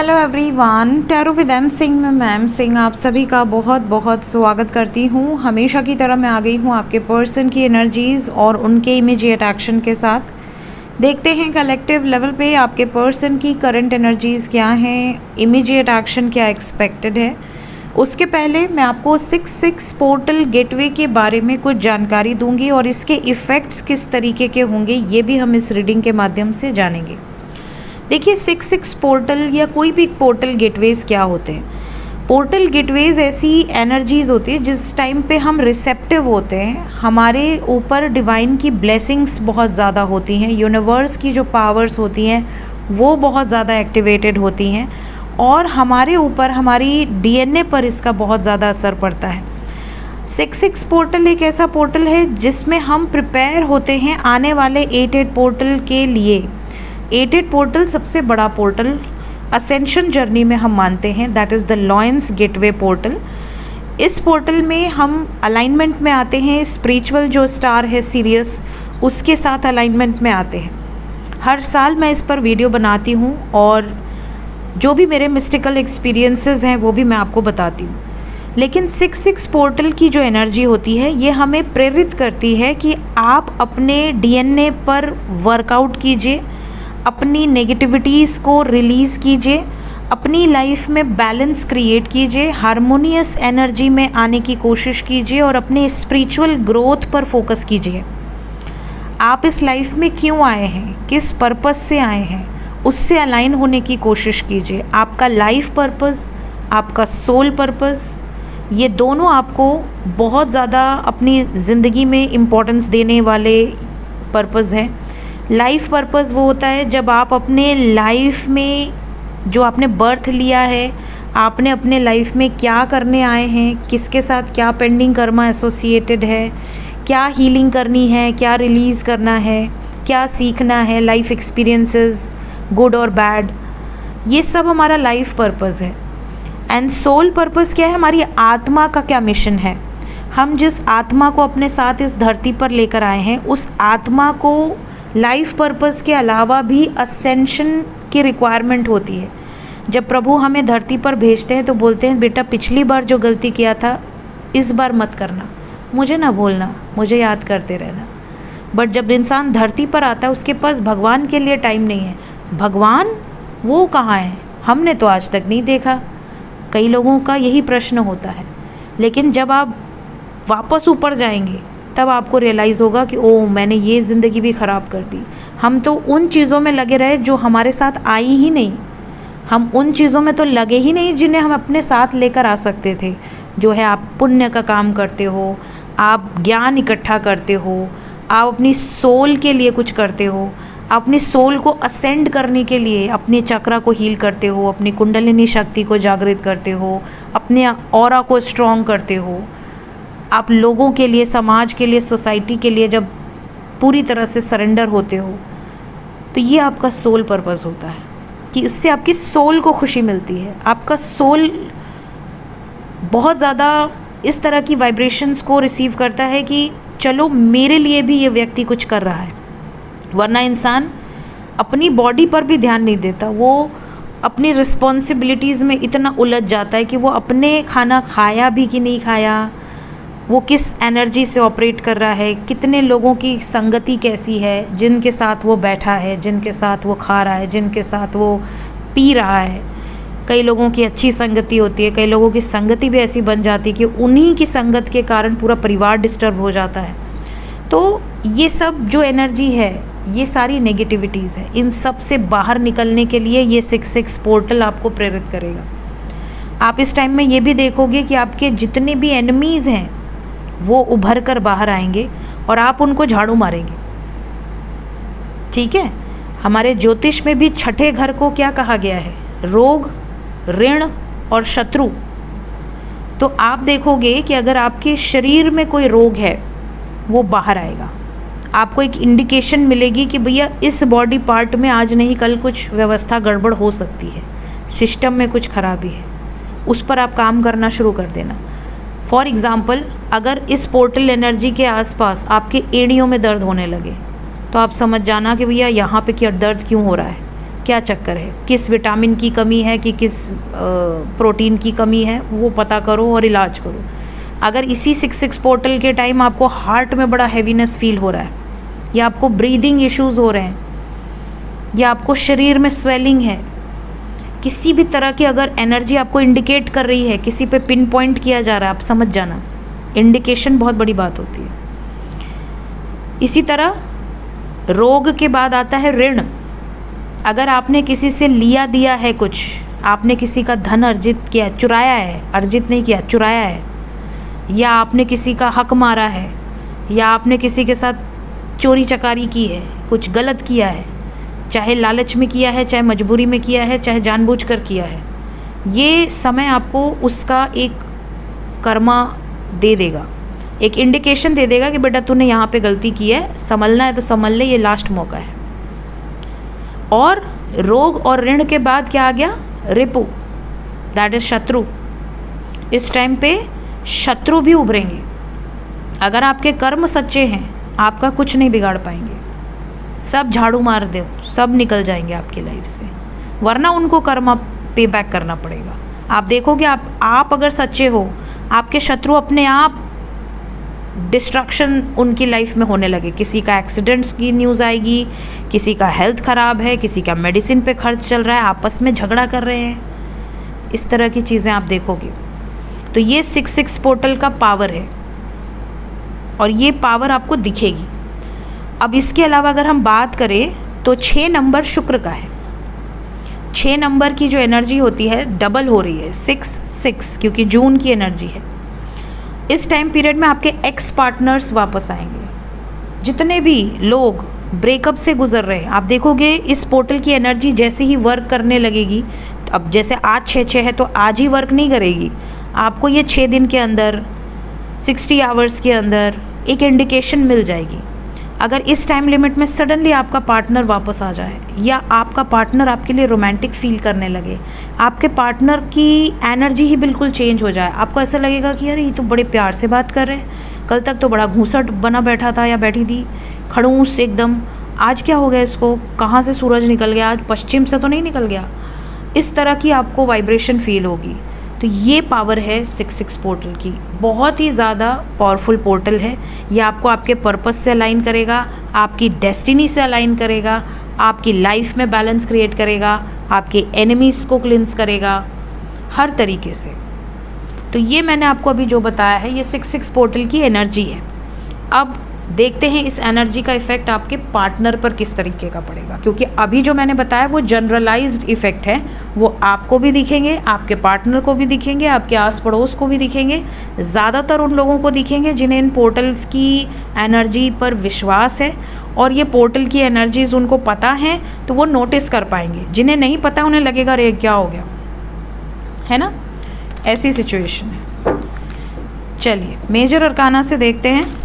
Hello everyone, tarot with M Singh में ma'am Singh आप सभी का बहुत बहुत स्वागत करती हूँ। हमेशा की तरह मैं आ गई हूँ आपके पर्सन की एनर्जीज़ और उनके इमीडिएट एक्शन के साथ। देखते हैं कलेक्टिव लेवल पे आपके पर्सन की करंट एनर्जीज़ क्या हैं, इमीडिएट एक्शन क्या एक्सपेक्टेड है। उसके पहले मैं आपको 66 पोर्टल गेटवे के बारे में कुछ जानकारी दूंगी और इसके इफ़ेक्ट्स किस तरीके के होंगे ये भी हम इस रीडिंग के माध्यम से जानेंगे। देखिए 66 पोर्टल या कोई भी पोर्टल गेटवेज़ क्या होते हैं। पोर्टल गेटवेज़ ऐसी एनर्जीज़ होती है जिस टाइम पे हम रिसेप्टिव होते हैं, हमारे ऊपर डिवाइन की ब्लेसिंग्स बहुत ज़्यादा होती हैं, यूनिवर्स की जो पावर्स होती हैं वो बहुत ज़्यादा एक्टिवेटेड होती हैं और हमारे ऊपर हमारी डीएनए पर इसका बहुत ज़्यादा असर पड़ता है। 66 पोर्टल एक ऐसा पोर्टल है जिसमें हम प्रिपेयर होते हैं आने वाले 88 पोर्टल के लिए। 88 पोर्टल सबसे बड़ा पोर्टल असेंशन जर्नी में हम मानते हैं, that is the lions gateway portal. इस पोर्टल में हम अलाइनमेंट में आते हैं, स्पिरिचुअल जो स्टार है सीरियस उसके साथ अलाइनमेंट में आते हैं। हर साल मैं इस पर वीडियो बनाती हूँ और जो भी मेरे मिस्टिकल एक्सपीरियंसेस हैं वो भी मैं आपको बताती हूँ। लेकिन 66 पोर्टल की जो एनर्जी होती है ये हमें प्रेरित करती है कि आप अपने डीएनए पर वर्कआउट कीजिए, अपनी नेगेटिविटीज़ को रिलीज़ कीजिए, अपनी लाइफ में बैलेंस क्रिएट कीजिए, हारमोनियस एनर्जी में आने की कोशिश कीजिए और अपने स्पिरिचुअल ग्रोथ पर फोकस कीजिए। आप इस लाइफ में क्यों आए हैं, किस पर्पस से आए हैं, उससे अलाइन होने की कोशिश कीजिए। आपका लाइफ पर्पस, आपका सोल पर्पस, ये दोनों आपको बहुत ज़्यादा अपनी ज़िंदगी में इम्पोर्टेंस देने वाले पर्पस हैं। लाइफ पर्पस वो होता है जब आप अपने लाइफ में जो आपने बर्थ लिया है, आपने अपने लाइफ में क्या करने आए हैं, किसके साथ क्या पेंडिंग कर्मा एसोसिएटेड है, क्या हीलिंग करनी है, क्या रिलीज़ करना है, क्या सीखना है, लाइफ एक्सपीरियंसेस गुड और बैड, ये सब हमारा लाइफ पर्पस है। एंड सोल पर्पस क्या है, हमारी आत्मा का क्या मिशन है। हम जिस आत्मा को अपने साथ इस धरती पर लेकर आए हैं उस आत्मा को लाइफ पर्पस के अलावा भी असेंशन की रिक्वायरमेंट होती है। जब प्रभु हमें धरती पर भेजते हैं तो बोलते हैं बेटा पिछली बार जो गलती किया था इस बार मत करना, मुझे ना भूलना, मुझे याद करते रहना। बट जब इंसान धरती पर आता है उसके पास भगवान के लिए टाइम नहीं है। भगवान वो कहाँ है, हमने तो आज तक नहीं देखा। कई लोगों का यही प्रश्न होता है। लेकिन जब आप वापस ऊपर जाएंगे तब आपको रियलाइज़ होगा कि ओह मैंने ये ज़िंदगी भी ख़राब कर दी। हम तो उन चीज़ों में लगे रहे जो हमारे साथ आई ही नहीं, हम उन चीज़ों में तो लगे ही नहीं जिन्हें हम अपने साथ लेकर आ सकते थे। जो है आप पुण्य का काम करते हो, आप ज्ञान इकट्ठा करते हो, आप अपनी सोल के लिए कुछ करते हो, आप अपनी सोल को असेंड करने के लिए अपने चक्रा को हील करते हो, अपनी कुंडलिनी शक्ति को जागृत करते हो, अपने ऑरा को स्ट्रॉन्ग करते हो। आप लोगों के लिए, समाज के लिए, सोसाइटी के लिए जब पूरी तरह से सरेंडर होते हो तो ये आपका सोल पर्पस होता है कि उससे आपकी सोल को खुशी मिलती है। आपका सोल बहुत ज़्यादा इस तरह की वाइब्रेशंस को रिसीव करता है कि चलो मेरे लिए भी ये व्यक्ति कुछ कर रहा है। वरना इंसान अपनी बॉडी पर भी ध्यान नहीं देता, वो अपनी रिस्पॉन्सिबिलिटीज़ में इतना उलझ जाता है कि वो अपने खाना खाया भी कि नहीं खाया, वो किस एनर्जी से ऑपरेट कर रहा है, कितने लोगों की संगति कैसी है, जिनके साथ वो बैठा है, जिनके साथ वो खा रहा है, जिनके साथ वो पी रहा है। कई लोगों की अच्छी संगति होती है, कई लोगों की संगति भी ऐसी बन जाती है कि उन्हीं की संगत के कारण पूरा परिवार डिस्टर्ब हो जाता है। तो ये सब जो एनर्जी है ये सारी नेगेटिविटीज़ है। इन सब से बाहर निकलने के लिए ये 66 पोर्टल आपको प्रेरित करेगा। आप इस टाइम में ये भी देखोगे कि आपके जितने भी एनिमीज़ हैं वो उभर कर बाहर आएंगे और आप उनको झाड़ू मारेंगे। ठीक है, हमारे ज्योतिष में भी छठे घर को क्या कहा गया है, रोग, ऋण और शत्रु। तो आप देखोगे कि अगर आपके शरीर में कोई रोग है वो बाहर आएगा। आपको एक इंडिकेशन मिलेगी कि भैया इस बॉडी पार्ट में आज नहीं कल कुछ व्यवस्था गड़बड़ हो सकती है, सिस्टम में कुछ खराबी है, उस पर आप काम करना शुरू कर देना। फॉर एग्ज़ाम्पल, अगर इस पोर्टल एनर्जी के आसपास आपके एड़ियों में दर्द होने लगे तो आप समझ जाना कि भैया यहाँ पे क्या दर्द क्यों हो रहा है। क्या चक्कर है, किस विटामिन की कमी है कि किस प्रोटीन की कमी है, वो पता करो और इलाज करो। अगर इसी 6-6 पोर्टल के टाइम आपको हार्ट में बड़ा हैवीनेस फील हो रहा है, या आपको ब्रीदिंग इश्यूज़ हो रहे हैं, या आपको शरीर में स्वेलिंग है, किसी भी तरह की अगर एनर्जी आपको इंडिकेट कर रही है, किसी पे पिन पॉइंट किया जा रहा है, आप समझ जाना, इंडिकेशन बहुत बड़ी बात होती है। इसी तरह रोग के बाद आता है ऋण। अगर आपने किसी से लिया दिया है कुछ, आपने किसी का धन अर्जित किया, चुराया है, अर्जित नहीं किया, चुराया है, या आपने किसी का हक मारा है, या आपने किसी के साथ चोरी चकारी की है, कुछ गलत किया है, चाहे लालच में किया है, चाहे मजबूरी में किया है, चाहे जानबूझकर किया है, ये समय आपको उसका एक कर्मा दे देगा, एक इंडिकेशन दे देगा कि बेटा तूने यहाँ पे गलती की है, संभलना है तो संभल ले, ये लास्ट मौका है। और रोग और ऋण के बाद क्या आ गया, रिपु, दैट इज शत्रु। इस टाइम पे शत्रु भी उभरेंगे। अगर आपके कर्म सच्चे हैं, आपका कुछ नहीं बिगाड़ पाएंगे, सब झाड़ू मार दो, सब निकल जाएंगे आपकी लाइफ से, वरना उनको कर्म पे बैक करना पड़ेगा। आप देखोगे, आप अगर सच्चे हो, आपके शत्रु अपने आप डिस्ट्रक्शन उनकी लाइफ में होने लगे। किसी का एक्सीडेंट्स की न्यूज़ आएगी, किसी का हेल्थ ख़राब है, किसी का मेडिसिन पे खर्च चल रहा है, आपस में झगड़ा कर रहे हैं, इस तरह की चीज़ें आप देखोगे। तो ये 6-6 पोर्टल का पावर है, और ये पावर आपको दिखेगी। अब इसके अलावा अगर हम बात करें तो 6 नंबर शुक्र का है। 6 नंबर की जो एनर्जी होती है डबल हो रही है, 6-6, क्योंकि जून की एनर्जी है। इस टाइम पीरियड में आपके एक्स पार्टनर्स वापस आएंगे। जितने भी लोग ब्रेकअप से गुजर रहे हैं, आप देखोगे इस पोर्टल की एनर्जी जैसे ही वर्क करने लगेगी, तो अब जैसे आज 6-6 है तो आज ही वर्क नहीं करेगी, आपको ये 6 दिन के अंदर, 60 आवर्स के अंदर एक इंडिकेशन मिल जाएगी। अगर इस टाइम लिमिट में सडनली आपका पार्टनर वापस आ जाए, या आपका पार्टनर आपके लिए रोमांटिक फील करने लगे, आपके पार्टनर की एनर्जी ही बिल्कुल चेंज हो जाए, आपको ऐसा लगेगा कि यार ये तो बड़े प्यार से बात कर रहे हैं, कल तक तो बड़ा घूंसट बना बैठा था या बैठी थी, खड़ूस एकदम, आज क्या हो गया इसको, कहाँ से सूरज निकल गया, आज पश्चिम से तो नहीं निकल गया, इस तरह की आपको वाइब्रेशन फील होगी। तो ये पावर है 6-6 पोर्टल की, बहुत ही ज़्यादा पावरफुल पोर्टल है। ये आपको आपके पर्पस से अलाइन करेगा, आपकी डेस्टिनी से अलाइन करेगा, आपकी लाइफ में बैलेंस क्रिएट करेगा, आपके एनिमीज़ को क्लिंस करेगा, हर तरीके से। तो ये मैंने आपको अभी जो बताया है, ये 6-6 पोर्टल की एनर्जी है। अब देखते हैं इस एनर्जी का इफ़ेक्ट आपके पार्टनर पर किस तरीके का पड़ेगा, क्योंकि अभी जो मैंने बताया वो जनरलाइज्ड इफ़ेक्ट है, वो आपको भी दिखेंगे, आपके पार्टनर को भी दिखेंगे, आपके आस पड़ोस को भी दिखेंगे, ज़्यादातर उन लोगों को दिखेंगे जिन्हें इन पोर्टल्स की एनर्जी पर विश्वास है, और ये पोर्टल की एनर्जीज़ उनको पता है, तो वो नोटिस कर पाएंगे। जिन्हें नहीं पता उन्हें लगेगा अरे क्या हो गया, है ना, ऐसी सिचुएशन है। चलिए मेजर अरकाना से देखते हैं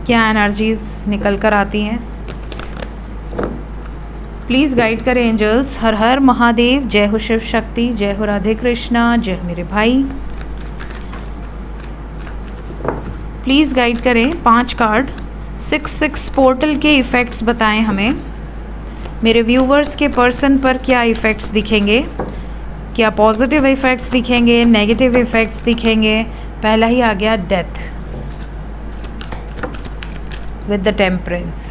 क्या एनर्जीज निकल कर आती हैं। प्लीज़ गाइड करें एंजल्स। हर हर महादेव, जय हो शिव शक्ति, जय हो राधे कृष्णा, जय हो मेरे भाई। प्लीज़ गाइड करें 5 कार्ड, 6-6 पोर्टल के इफ़ेक्ट्स बताएं हमें। मेरे व्यूवर्स के पर्सन पर क्या इफ़ेक्ट्स दिखेंगे, क्या पॉजिटिव इफ़ेक्ट्स दिखेंगे, नेगेटिव इफ़ेक्ट्स दिखेंगे। पहला ही आ गया डेथ विद द टेम्परेंस।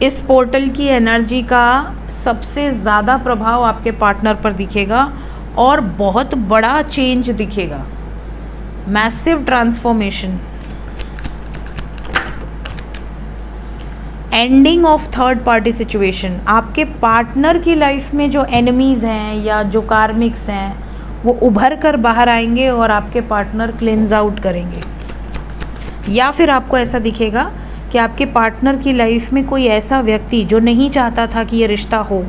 इस पोर्टल की एनर्जी का सबसे ज़्यादा प्रभाव आपके पार्टनर पर दिखेगा, और बहुत बड़ा चेंज दिखेगा, massive transformation. Ending of third party situation. आपके पार्टनर की लाइफ में जो एनिमीज़ हैं या जो कार्मिक्स हैं वो उभर कर बाहर आएंगे और आपके पार्टनर क्लेंज आउट करेंगे। या फिर आपको ऐसा दिखेगा कि आपके पार्टनर की लाइफ में कोई ऐसा व्यक्ति जो नहीं चाहता था कि ये रिश्ता हो,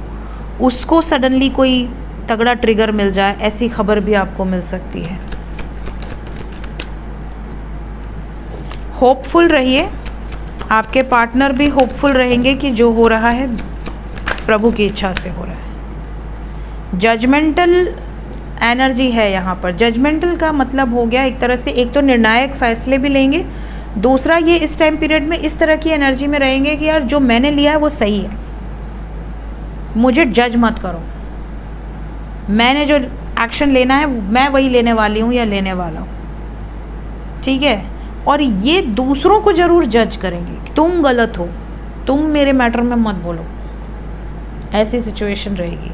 उसको सडनली कोई तगड़ा ट्रिगर मिल जाए, ऐसी खबर भी आपको मिल सकती है। होपफुल रहिए, आपके पार्टनर भी होपफुल रहेंगे कि जो हो रहा है प्रभु की इच्छा से हो रहा है। जजमेंटल एनर्जी है यहाँ पर। जजमेंटल का मतलब हो गया एक तरह से, एक तो निर्णायक फैसले भी लेंगे, दूसरा, ये इस टाइम पीरियड में इस तरह की एनर्जी में रहेंगे कि यार जो मैंने लिया है वो सही है, मुझे जज मत करो, मैंने जो एक्शन लेना है मैं वही लेने वाली हूँ या लेने वाला हूँ, ठीक है। और ये दूसरों को ज़रूर जज करेंगे कि तुम गलत हो, तुम मेरे मैटर में मत बोलो, ऐसी सिचुएशन रहेगी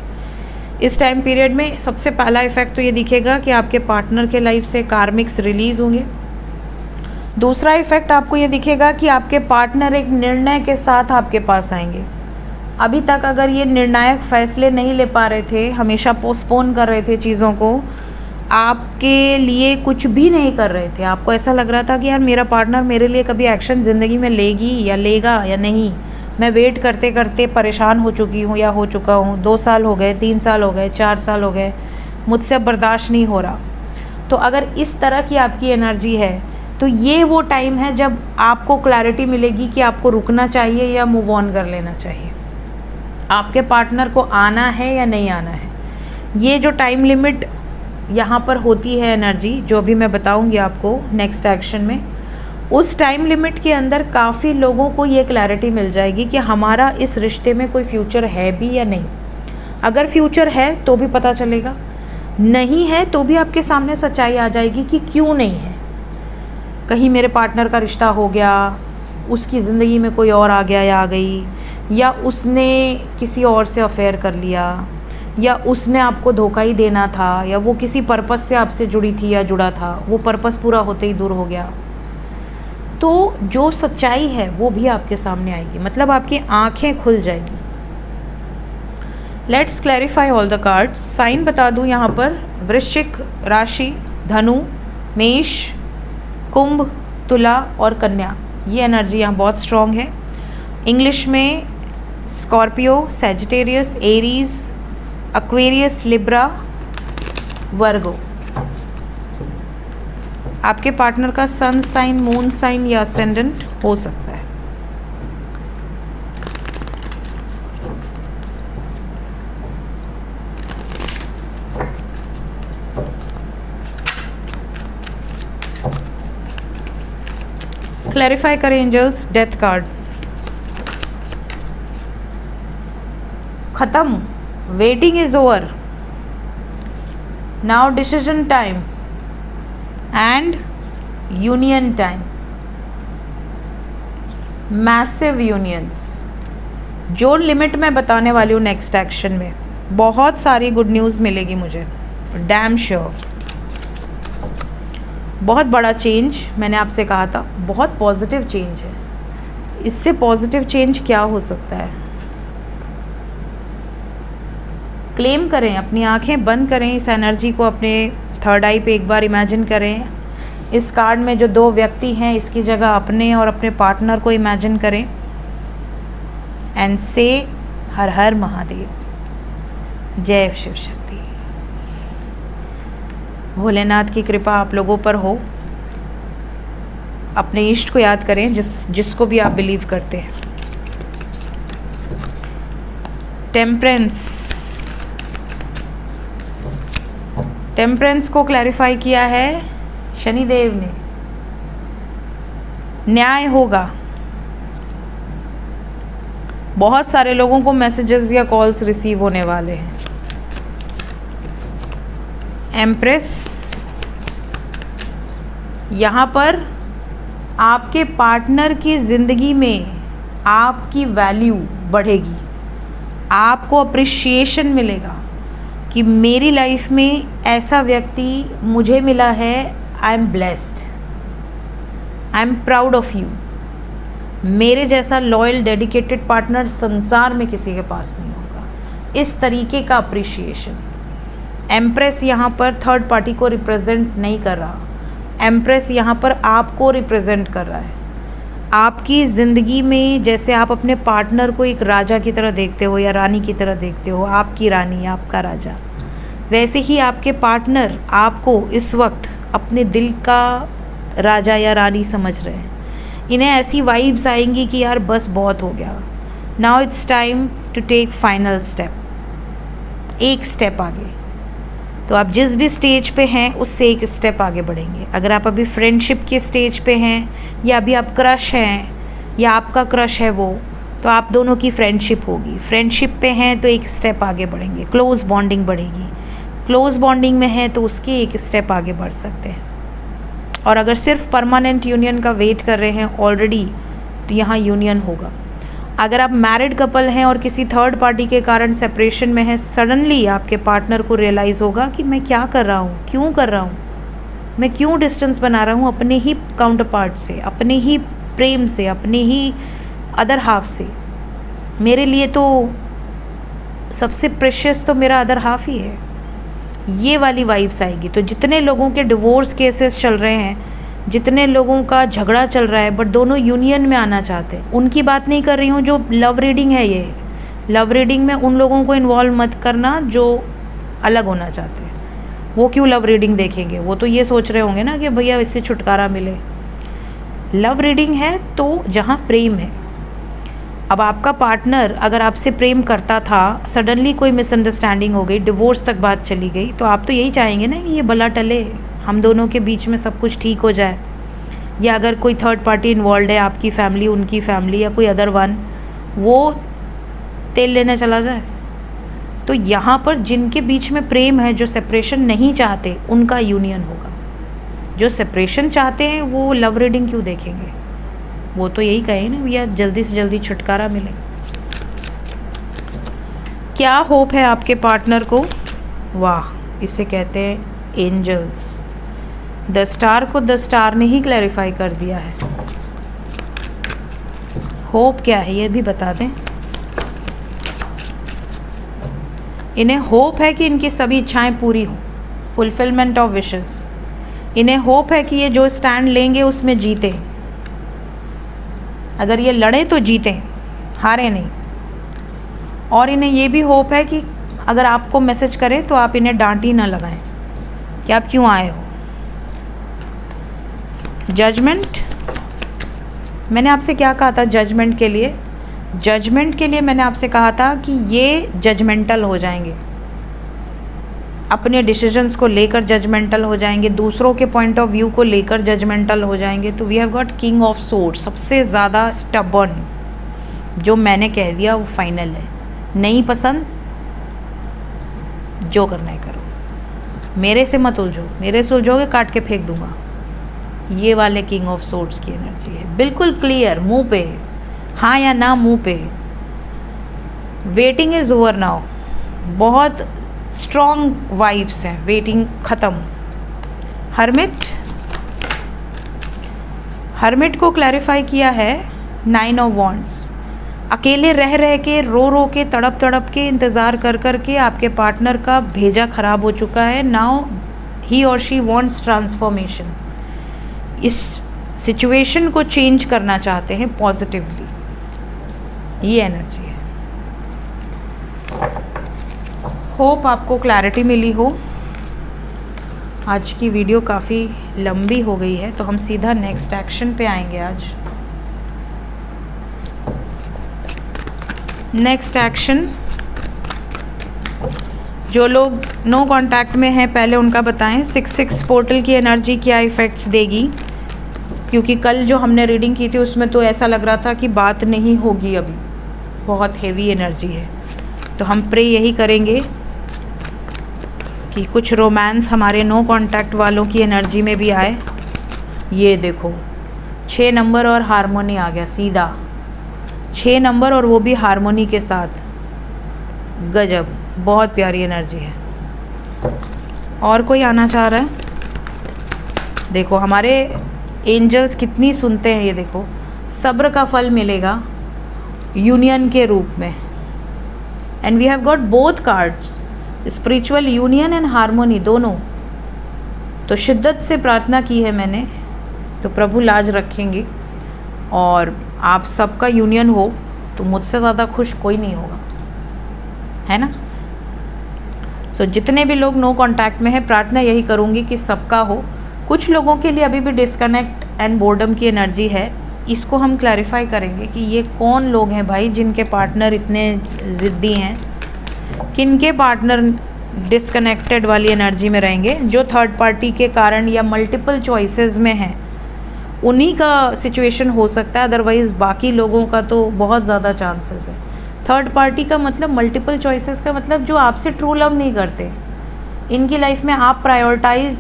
इस टाइम पीरियड में। सबसे पहला इफ़ेक्ट तो ये दिखेगा कि आपके पार्टनर के लाइफ से कार्मिक्स रिलीज़ होंगे। दूसरा इफ़ेक्ट आपको ये दिखेगा कि आपके पार्टनर एक निर्णय के साथ आपके पास आएंगे। अभी तक अगर ये निर्णायक फ़ैसले नहीं ले पा रहे थे, हमेशा पोस्टपोन कर रहे थे चीज़ों को, आपके लिए कुछ भी नहीं कर रहे थे, आपको ऐसा लग रहा था कि यार मेरा पार्टनर मेरे लिए कभी एक्शन ज़िंदगी में लेगी या लेगा या नहीं, मैं वेट करते करते परेशान हो चुकी हूँ या हो चुका हूँ, 2 साल हो गए, 3 साल हो गए, 4 साल हो गए, मुझसे अब बर्दाश्त नहीं हो रहा। तो अगर इस तरह की आपकी एनर्जी है तो ये वो टाइम है जब आपको क्लैरिटी मिलेगी कि आपको रुकना चाहिए या मूव ऑन कर लेना चाहिए, आपके पार्टनर को आना है या नहीं आना है। ये जो टाइम लिमिट यहाँ पर होती है एनर्जी, जो अभी मैं बताऊँगी आपको नेक्स्ट एक्शन में, उस टाइम लिमिट के अंदर काफ़ी लोगों को ये क्लैरिटी मिल जाएगी कि हमारा इस रिश्ते में कोई फ्यूचर है भी या नहीं। अगर फ्यूचर है तो भी पता चलेगा, नहीं है तो भी आपके सामने सच्चाई आ जाएगी कि क्यों नहीं है। कहीं मेरे पार्टनर का रिश्ता हो गया, उसकी ज़िंदगी में कोई और आ गया या आ गई, या उसने किसी और से अफेयर कर लिया, या उसने आपको धोखा ही देना था, या वो किसी पर्पस से आपसे जुड़ी थी या जुड़ा था, वो पर्पस पूरा होते ही दूर हो गया। तो जो सच्चाई है वो भी आपके सामने आएगी, मतलब आपकी आंखें खुल जाएगी। Let's clarify all the cards. Sign बता दूं यहाँ पर, वृश्चिक राशि, धनु, मेष, कुंभ, तुला और कन्या, ये एनर्जी यहाँ बहुत स्ट्रॉन्ग है। इंग्लिश में Scorpio, Sagittarius, Aries, Aquarius, Libra, Virgo. आपके पार्टनर का सन साइन, मून साइन या असेंडेंट हो सकता है। क्लैरिफाई करें एंजल्स। डेथ कार्ड खत्म, waiting is over, now decision time and union time, massive unions. जो लिमिट मैं बताने वाली हूँ नेक्स्ट एक्शन में, बहुत सारी गुड न्यूज़ मिलेगी मुझे, डैम श्योर। बहुत बड़ा चेंज, मैंने आपसे कहा था बहुत पॉजिटिव चेंज है। इससे पॉजिटिव चेंज क्या हो सकता है? क्लेम करें, अपनी आंखें बंद करें, इस एनर्जी को अपने थर्ड आई पे एक बार इमेजिन करें। इस कार्ड में जो 2 व्यक्ति हैं, इसकी जगह अपने और अपने पार्टनर को इमेजिन करें एंड से हर हर महादेव, जय शिव शक्ति। भोलेनाथ की कृपा आप लोगों पर हो। अपने इष्ट को याद करें, जिसको भी आप बिलीव करते हैं। टेम्परेंस को क्लैरिफाई किया है शनिदेव ने। न्याय होगा। बहुत सारे लोगों को मैसेजेस या कॉल्स रिसीव होने वाले हैं। एम्प्रेस, यहाँ पर आपके पार्टनर की ज़िंदगी में आपकी वैल्यू बढ़ेगी, आपको अप्रिशिएशन मिलेगा कि मेरी लाइफ में ऐसा व्यक्ति मुझे मिला है, I am blessed, I am proud of you. मेरे जैसा लॉयल डेडिकेटेड पार्टनर संसार में किसी के पास नहीं होगा। इस तरीके का अप्रिशिएशन। एम्प्रेस यहाँ पर थर्ड पार्टी को रिप्रेजेंट नहीं कर रहा, एम्प्रेस यहाँ पर आपको रिप्रेजेंट कर रहा है। आपकी ज़िंदगी में जैसे आप अपने पार्टनर को एक राजा की तरह देखते हो या रानी की तरह देखते हो, आपकी रानी, आपका राजा, वैसे ही आपके पार्टनर आपको इस वक्त अपने दिल का राजा या रानी समझ रहे हैं। इन्हें ऐसी वाइब्स आएंगी कि यार बस बहुत हो गया, now it's time to take final step. एक स्टेप आगे, तो आप जिस भी स्टेज पे हैं उससे एक स्टेप आगे बढ़ेंगे। अगर आप अभी फ्रेंडशिप के स्टेज पे हैं या अभी आप क्रश हैं या आपका क्रश है वो, तो आप दोनों की फ्रेंडशिप होगी। फ्रेंडशिप पे हैं तो एक स्टेप आगे बढ़ेंगे, क्लोज बॉन्डिंग बढ़ेगी। क्लोज बॉन्डिंग में है तो उसके एक स्टेप आगे बढ़ सकते हैं। और अगर सिर्फ परमानेंट यूनियन का वेट कर रहे हैं ऑलरेडी, तो यहाँ यूनियन होगा। अगर आप मैरिड कपल हैं और किसी थर्ड पार्टी के कारण सेपरेशन में है, सडनली आपके पार्टनर को रियलाइज़ होगा कि मैं क्या कर रहा हूँ, क्यों कर रहा हूँ, मैं क्यों डिस्टेंस बना रहा हूँ अपने ही काउंटर पार्ट से, अपने ही प्रेम से, अपने ही अदर हाफ से। मेरे लिए तो सबसे प्रेशियस तो मेरा अदर हाफ ही है। ये वाली वाइब्स आएगी। तो जितने लोगों के डिवोर्स केसेस चल रहे हैं, जितने लोगों का झगड़ा चल रहा है बट दोनों यूनियन में आना चाहते हैं, उनकी बात नहीं कर रही हूँ। जो लव रीडिंग है, ये लव रीडिंग में उन लोगों को इन्वॉल्व मत करना जो अलग होना चाहते हैं। वो क्यों लव रीडिंग देखेंगे? वो तो ये सोच रहे होंगे ना कि भैया इससे छुटकारा मिले। लव रीडिंग है तो जहाँ प्रेम है। अब आपका पार्टनर अगर आपसे प्रेम करता था, सडनली कोई मिसअंडरस्टैंडिंग हो गई, डिवोर्स तक बात चली गई, तो आप तो यही चाहेंगे ना कि ये बला टले, हम दोनों के बीच में सब कुछ ठीक हो जाए। या अगर कोई थर्ड पार्टी इन्वॉल्व है, आपकी फैमिली, उनकी फैमिली या कोई अदर वन, वो तेल लेने चला जाए। तो यहाँ पर जिनके बीच में प्रेम है, जो सेपरेशन नहीं चाहते, उनका यूनियन होगा। जो सेपरेशन चाहते हैं वो लव रीडिंग क्यों देखेंगे? वो तो यही कहें ना भैया जल्दी से जल्दी छुटकारा मिले। क्या होप है आपके पार्टनर को? वाह, इसे कहते हैं एंजल्स। द स्टार को द स्टार ने ही क्लैरिफाई कर दिया है। होप क्या है ये भी बता दें। इन्हें होप है कि इनकी सभी इच्छाएं पूरी हों, फुलफिलमेंट ऑफ विशेस। इन्हें होप है कि ये जो स्टैंड लेंगे उसमें जीतें। अगर ये लड़ें तो जीतें, हारे नहीं। और इन्हें ये भी होप है कि अगर आपको मैसेज करें तो आप इन्हें डांट ही ना लगाएं कि आप क्यों आए हो। जजमेंट, मैंने आपसे क्या कहा था जजमेंट के लिए? जजमेंट के लिए मैंने आपसे कहा था कि ये जजमेंटल हो जाएंगे, अपने डिसीजंस को लेकर जजमेंटल हो जाएंगे, दूसरों के पॉइंट ऑफ व्यू को लेकर जजमेंटल हो जाएंगे। तो we have got king of sword, सबसे ज़्यादा स्टबर्न। जो मैंने कह दिया वो फाइनल है। नहीं पसंद, जो करना है करो, मेरे से मत उलझो, मेरे से उलझोगे काट के फेंक दूंगा। ये वाले किंग ऑफ सोर्ड्स की एनर्जी है, बिल्कुल क्लियर, मुंह पे हाँ या ना, मुंह पे। वेटिंग इज़ ओवर नाउ, बहुत स्ट्रॉन्ग वाइब्स हैं, वेटिंग ख़त्म। हर्मिट, हर्मिट को क्लैरिफाई किया है 9 ऑफ वॉन्ड्स। अकेले रह रह के, रो रो के, तड़प तड़प के, इंतज़ार कर कर के आपके पार्टनर का भेजा ख़राब हो चुका है। नाउ ही और शी वॉन्ट्स ट्रांसफॉर्मेशन। इस सिचुएशन को चेंज करना चाहते हैं पॉजिटिवली, ये एनर्जी है। होप आपको क्लैरिटी मिली हो। आज की वीडियो काफ़ी लंबी हो गई है, तो हम सीधा नेक्स्ट एक्शन पे आएंगे आज। नेक्स्ट एक्शन, जो लोग नो कांटेक्ट में हैं पहले उनका बताएं 6-6 पोर्टल की एनर्जी क्या इफ़ेक्ट्स देगी, क्योंकि कल जो हमने रीडिंग की थी उसमें तो ऐसा लग रहा था कि बात नहीं होगी, अभी बहुत हेवी एनर्जी है। तो हम प्रे यही करेंगे कि कुछ रोमांस हमारे नो कांटेक्ट वालों की एनर्जी में भी आए। ये देखो 6 नंबर और हारमोनी आ गया सीधा, 6 नंबर और वो भी हारमोनी के साथ। गजब, बहुत प्यारी एनर्जी है। और कोई आना चाह रहा है? देखो हमारे एंजल्स कितनी सुनते हैं, ये देखो सब्र का फल मिलेगा यूनियन के रूप में। And we have got both cards, spiritual union and harmony दोनों। तो शिद्दत से प्रार्थना की है मैंने, तो प्रभु लाज रखेंगे और आप सबका यूनियन हो, तो मुझसे ज़्यादा खुश कोई नहीं होगा, है ना। सो जितने भी लोग नो कांटेक्ट में है, प्रार्थना यही करूँगी कि सबका हो। कुछ लोगों के लिए अभी भी डिस्कनेक्ट एंड बोर्डम की एनर्जी है, इसको हम क्लैरिफाई करेंगे कि ये कौन लोग हैं भाई जिनके पार्टनर इतने ज़िद्दी हैं, किनके पार्टनर डिस्कनेक्टेड वाली एनर्जी में रहेंगे, जो थर्ड पार्टी के कारण या मल्टीपल चॉइसेस में हैं उन्हीं का सिचुएशन हो सकता है, अदरवाइज़ बाकी लोगों का तो बहुत ज़्यादा चांसेस है। थर्ड पार्टी का मतलब मल्टीपल चॉइसेस का मतलब जो आपसे ट्रू लव नहीं करते, इनकी लाइफ में आप प्रायोरिटाइज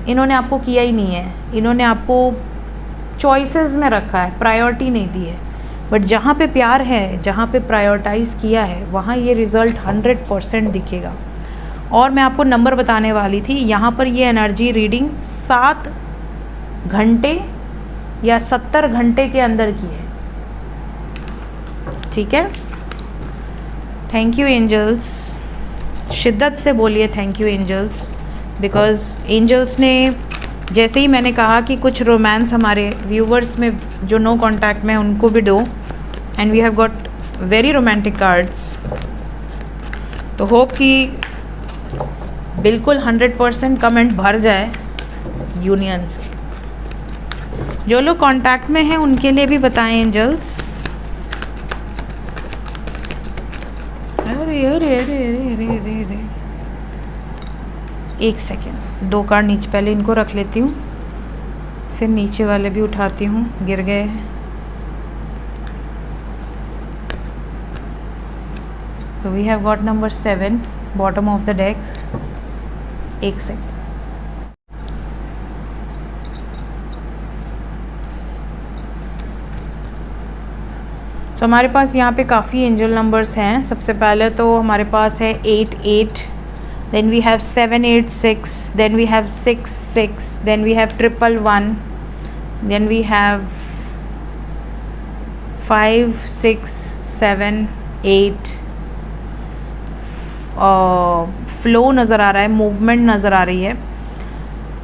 इन्होंने आपको किया ही नहीं है, इन्होंने आपको चॉइसेस में रखा है, प्रायोरिटी नहीं दी है। बट जहाँ पे प्यार है, जहाँ पे प्रायोरिटाइज़ किया है, वहाँ ये रिज़ल्ट 100% दिखेगा। और मैं आपको नंबर बताने वाली थी, यहाँ पर ये एनर्जी रीडिंग 7 घंटे या 70 घंटे के अंदर की है, ठीक है। थैंक यू एंजल्स, शिद्दत से बोलिए thank you angels, because angels ने जैसे ही मैंने कहा कि कुछ रोमांस हमारे व्यूवर्स में जो नो कांटेक्ट में उनको भी दो, and we have got very romantic cards. तो होप कि बिल्कुल 100% कमेंट भर जाए यूनियन से। जो लोग कांटेक्ट में हैं उनके लिए भी बताएं एंजल्स। अरे अरे अरे अरे अरे अरे अरे, एक सेकेंड, 2 कार्ड नीचे, पहले इनको रख लेती हूँ, फिर नीचे वाले भी उठाती हूँ, गिर गए हैं। तो we have got number 7 bottom of the deck. एक सेकेंड, तो हमारे पास यहाँ पे काफ़ी एंजल नंबर्स हैं। सबसे पहले तो हमारे पास है 88, then we have 786, then we have 66, then we have 111, then we have 5 6 7 8। Flow नज़र आ रहा है, मूवमेंट नज़र आ रही है।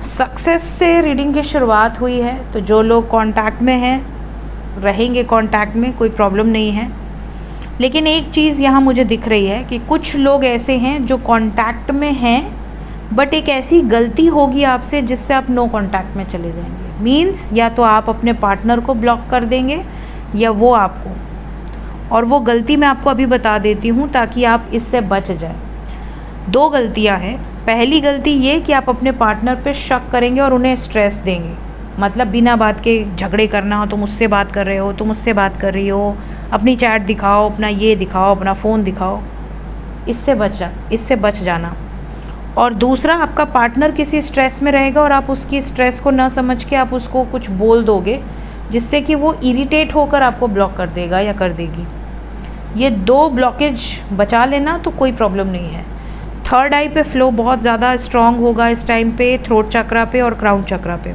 सक्सेस से रीडिंग की शुरुआत हुई है, तो जो लोग कांटेक्ट में हैं रहेंगे कांटेक्ट में, कोई प्रॉब्लम नहीं है। लेकिन एक चीज़ यहाँ मुझे दिख रही है कि कुछ लोग ऐसे हैं जो कांटेक्ट में हैं, बट एक ऐसी गलती होगी आपसे जिससे आप नो कांटेक्ट में चले जाएंगे। मीन्स या तो आप अपने पार्टनर को ब्लॉक कर देंगे या वो आपको, और वो गलती मैं आपको अभी बता देती हूँ ताकि आप इससे बच जाए। 2 गलतियाँ हैं। पहली गलती ये कि आप अपने पार्टनर पे शक करेंगे और उन्हें स्ट्रेस देंगे, मतलब बिना बात के झगड़े करना हो, तुम मुझसे बात कर रहे हो, तुम मुझसे बात कर रही हो, अपनी चैट दिखाओ, अपना ये दिखाओ, अपना फ़ोन दिखाओ। इससे बच जाना। और दूसरा, आपका पार्टनर किसी स्ट्रेस में रहेगा और आप उसकी स्ट्रेस को ना समझ के आप उसको कुछ बोल दोगे जिससे कि वो इरिटेट होकर आपको ब्लॉक कर देगा या कर देगी। ये 2 ब्लॉकेज बचा लेना तो कोई प्रॉब्लम नहीं है। थर्ड आई पे फ्लो बहुत ज़्यादा स्ट्रॉन्ग होगा इस टाइम पे, थ्रोट चक्रा पे और क्राउन चक्रा पे।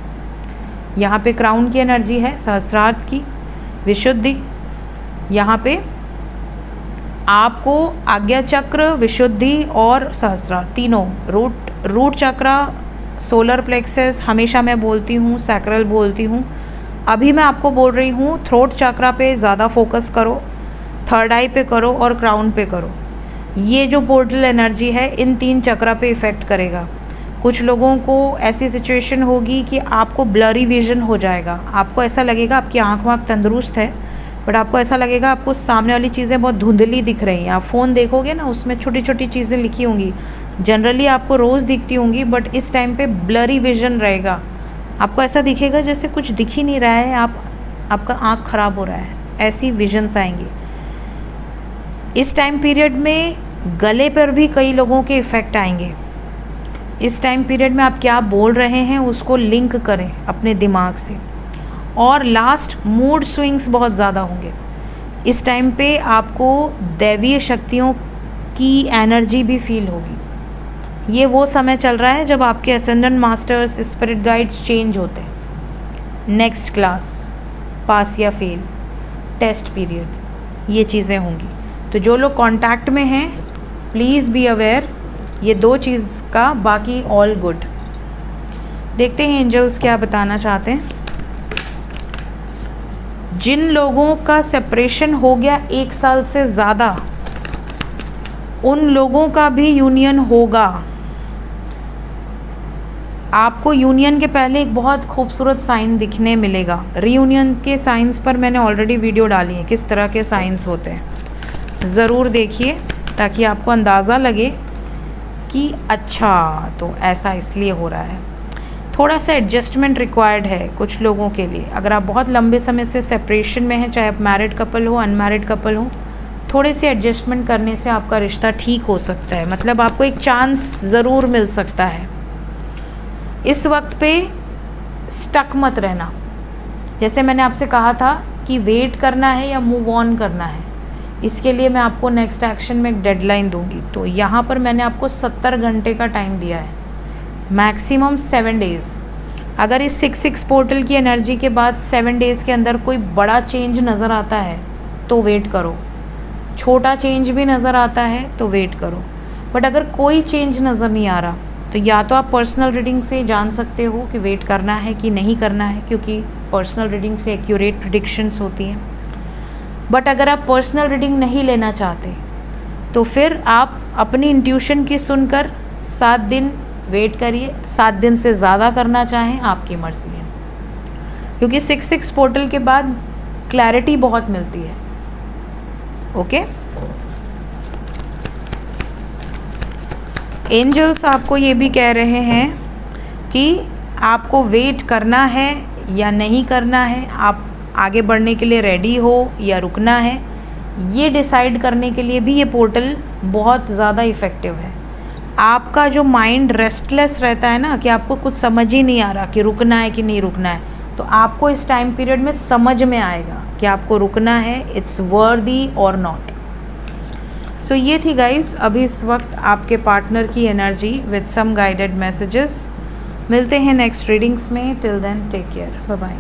यहाँ पे क्राउन की एनर्जी है, सहस्त्रार्थ की विशुद्धि। यहाँ पे आपको आज्ञा चक्र, विशुद्धि और सहस्त्रार्थ तीनों, रूट चक्रा, सोलर प्लेक्सस, हमेशा मैं बोलती हूँ सैक्रल बोलती हूँ, अभी मैं आपको बोल रही हूँ थ्रोट चक्रा पे ज़्यादा फोकस करो, थर्ड आई पे करो और क्राउन पे करो। ये जो पोर्टल एनर्जी है इन 3 चक्रा पे इफ़ेक्ट करेगा। कुछ लोगों को ऐसी सिचुएशन होगी कि आपको ब्लरी विजन हो जाएगा, आपको ऐसा लगेगा आपकी आँख वाँख तंदुरुस्त है, बट आपको ऐसा लगेगा आपको सामने वाली चीज़ें बहुत धुंधली दिख रही हैं। आप फ़ोन देखोगे ना, उसमें छोटी छोटी चीज़ें लिखी होंगी, जनरली आपको रोज़ दिखती होंगी, बट इस टाइम पे ब्लरी विजन रहेगा। आपको ऐसा दिखेगा जैसे कुछ दिख ही नहीं रहा है, आपका आँख ख़राब हो रहा है, ऐसी विजन्स आएंगी। इस टाइम पीरियड में गले पर भी कई लोगों के इफ़ेक्ट आएंगे। इस टाइम पीरियड में आप क्या बोल रहे हैं उसको लिंक करें अपने दिमाग से। और लास्ट, मूड स्विंग्स बहुत ज़्यादा होंगे इस टाइम पे, आपको दैवीय शक्तियों की एनर्जी भी फील होगी। ये वो समय चल रहा है जब आपके ascendant masters, spirit guides change होते हैं। नेक्स्ट क्लास, पास या फेल, टेस्ट पीरियड, ये चीज़ें होंगी। तो जो लोग कांटेक्ट में हैं प्लीज़ बी अवेयर, ये 2 चीज़ का, बाकी ऑल गुड। देखते हैं एंजल्स क्या बताना चाहते हैं। जिन लोगों का सेपरेशन हो गया 1 साल से ज़्यादा, उन लोगों का भी यूनियन होगा। आपको यूनियन के पहले एक बहुत खूबसूरत साइन दिखने मिलेगा। रीयूनियन के साइंस पर मैंने ऑलरेडी वीडियो डाली है, किस तरह के साइंस होते हैं, ज़रूर देखिए ताकि आपको अंदाज़ा लगे कि अच्छा तो ऐसा इसलिए हो रहा है। थोड़ा सा एडजस्टमेंट रिक्वायर्ड है कुछ लोगों के लिए। अगर आप बहुत लंबे समय से सेपरेशन में हैं, चाहे आप मैरिड कपल हो अनमैरिड कपल हो, थोड़े से एडजस्टमेंट करने से आपका रिश्ता ठीक हो सकता है। मतलब आपको एक चांस ज़रूर मिल सकता है। इस वक्त पे स्टक मत रहना। जैसे मैंने आपसे कहा था कि वेट करना है या मूव ऑन करना है, इसके लिए मैं आपको नेक्स्ट एक्शन में एक डेडलाइन दूंगी। तो यहाँ पर मैंने आपको 70 घंटे का टाइम दिया है, मैक्सिमम 7 डेज़। अगर इस 6-6 पोर्टल की एनर्जी के बाद 7 डेज़ के अंदर कोई बड़ा चेंज नज़र आता है तो वेट करो, छोटा चेंज भी नज़र आता है तो वेट करो। बट अगर कोई चेंज नज़र नहीं आ रहा तो या तो आप पर्सनल रीडिंग से जान सकते हो कि वेट करना है कि नहीं करना है, क्योंकि पर्सनल रीडिंग से एक्यूरेट प्रेडिक्शंस होती हैं। बट अगर आप पर्सनल रीडिंग नहीं लेना चाहते तो फिर आप अपनी इंट्यूशन की सुनकर 7 दिन वेट करिए। 7 दिन से ज़्यादा करना चाहें आपकी मर्ज़ी है, क्योंकि 6-6 पोर्टल के बाद क्लैरिटी बहुत मिलती है। ओके, एंजल्स आपको ये भी कह रहे हैं कि आपको वेट करना है या नहीं करना है, आप आगे बढ़ने के लिए रेडी हो या रुकना है, ये डिसाइड करने के लिए भी ये पोर्टल बहुत ज़्यादा इफ़ेक्टिव है। आपका जो माइंड रेस्टलेस रहता है ना, कि आपको कुछ समझ ही नहीं आ रहा कि रुकना है कि नहीं रुकना है, तो आपको इस टाइम पीरियड में समझ में आएगा कि आपको रुकना है, इट्स वर्दी और नॉट। सो ये थी गाइस अभी इस वक्त आपके पार्टनर की energy with some guided messages. मिलते हैं नेक्स्ट रीडिंग्स में। Till then take care, bye bye.